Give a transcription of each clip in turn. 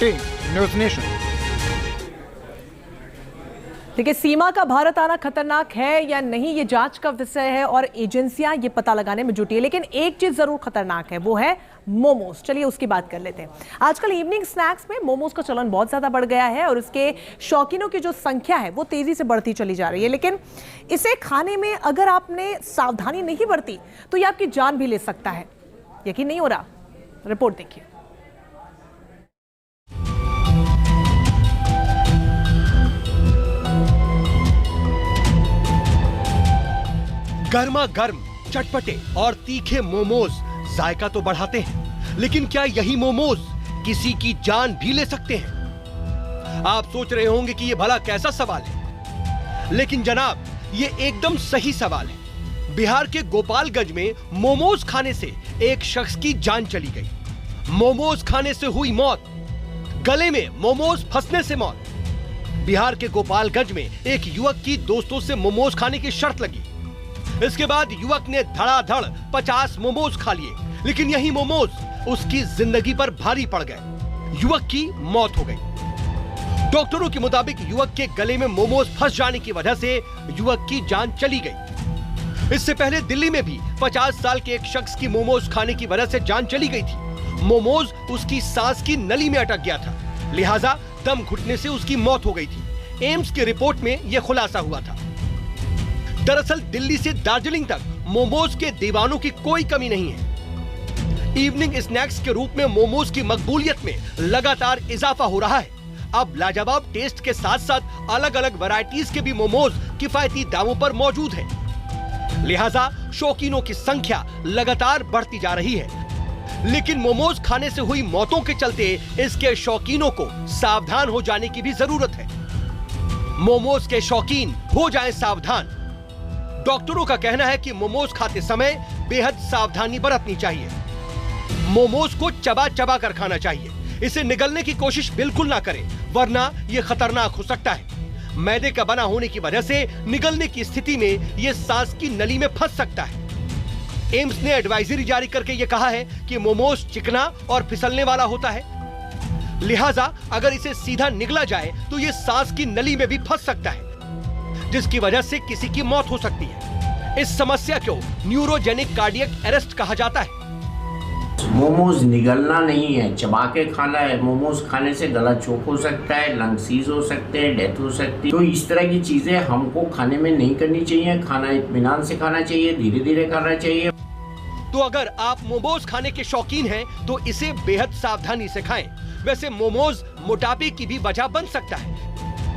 Team news nation. देखिए, सीमा का भारत आना खतरनाक है या नहीं, ये जांच का विषय है और एजेंसियां ये पता लगाने में जुटी है। लेकिन एक चीज जरूर खतरनाक है, वो है मोमोज। चलिए उसकी बात कर लेते हैं। आजकल इवनिंग स्नैक्स में मोमोज का चलन बहुत ज्यादा बढ़ गया है और उसके शौकीनों की जो संख्या है वो तेजी से बढ़ती चली जा रही है। लेकिन इसे खाने में अगर आपने सावधानी नहीं बरती तो ये आपकी जान भी ले सकता है। यकीन नहीं हो रहा? रिपोर्ट देखिए। गर्मा गर्म, चटपटे और तीखे मोमोज जायका तो बढ़ाते हैं, लेकिन क्या यही मोमोज किसी की जान भी ले सकते हैं? आप सोच रहे होंगे कि यह भला कैसा सवाल है, लेकिन जनाब ये एकदम सही सवाल है। बिहार के गोपालगंज में मोमोज खाने से एक शख्स की जान चली गई। मोमोज खाने से हुई मौत, गले में मोमोज फंसने से मौत। बिहार के गोपालगंज में एक युवक की दोस्तों से मोमोज खाने की शर्त लगी। इसके बाद युवक ने धड़ाधड़ 50 मोमोज खा लिए, लेकिन यही मोमोज उसकी जिंदगी पर भारी पड़ गए। युवक की मौत हो गई। डॉक्टरों के मुताबिक युवक के गले में मोमोज फंस जाने की वजह से युवक की जान चली गई। इससे पहले दिल्ली में भी 50 साल के एक शख्स की मोमोज खाने की वजह से जान चली गई थी। मोमोज उसकी सांस की नली में अटक गया था, लिहाजा दम घुटने से उसकी मौत हो गई थी। एम्स की रिपोर्ट में यह खुलासा हुआ था। दरअसल दिल्ली से दार्जिलिंग तक मोमोज के दीवानों की कोई कमी नहीं है। इवनिंग स्नैक्स के रूप में मोमोज की मकबूलियत में लगातार इजाफा हो रहा है। अब लाजवाब टेस्ट के साथ साथ अलग अलग वैरायटीज के भी मोमोज किफायती दामों पर मौजूद है, लिहाजा शौकीनों की संख्या लगातार बढ़ती जा रही है। लेकिन मोमोज खाने से हुई मौतों के चलते इसके शौकीनों को सावधान हो जाने की भी जरूरत है। मोमोज के शौकीन हो जाएं सावधान। डॉक्टरों का कहना है कि मोमोज खाते समय बेहद सावधानी बरतनी चाहिए। मोमोज को चबा चबा कर खाना चाहिए। इसे निगलने की कोशिश बिल्कुल ना करें, वरना यह खतरनाक हो सकता है। मैदे का बना होने की वजह से निगलने की स्थिति में यह सांस की नली में फंस सकता है। एम्स ने एडवाइजरी जारी करके यह कहा है कि मोमोज चिकना और फिसलने वाला होता है, लिहाजा अगर इसे सीधा निगला जाए तो यह सांस की नली में भी फंस सकता है, जिसकी वजह से किसी की मौत हो सकती है। इस समस्या को न्यूरोजेनिक कार्डियक अरेस्ट कहा जाता है। मोमोज निगलना नहीं है, चबा के खाना है। मोमोज खाने से गला चोक हो सकता है, लंग सीज हो सकते हैं, डेथ हो सकती है। तो इस तरह की चीजें हमको खाने में नहीं करनी चाहिए। खाना इत्मीनान से खाना चाहिए, धीरे धीरे खाना चाहिए। तो अगर आप मोमोज खाने के शौकीन हैं तो इसे बेहद सावधानी से खाएं। वैसे मोमोज मोटापे की भी वजह बन सकता है,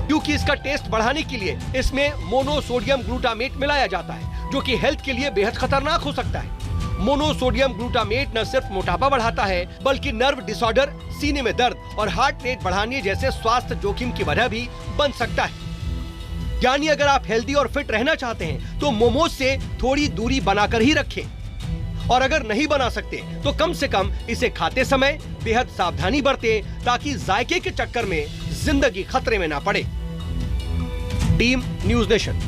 क्योंकि इसका टेस्ट बढ़ाने के लिए इसमें मोनोसोडियम ग्लूटामेट मिलाया जाता है, जो कि हेल्थ के लिए बेहद खतरनाक हो सकता है। मोनोसोडियम ग्लूटामेट न सिर्फ मोटापा बढ़ाता है, बल्कि नर्व डिसऑर्डर, सीने में दर्द और हार्ट रेट बढ़ाने जैसे स्वास्थ्य जोखिम की वजह भी बन सकता है। यानी अगर आप हेल्दी और फिट रहना चाहते हैं तो मोमोज से थोड़ी दूरी बनाकर ही रखें, और अगर नहीं बना सकते तो कम से कम इसे खाते समय बेहद सावधानी बरतें, ताकि जायके के चक्कर में जिंदगी खतरे में ना पड़े। Team news nation.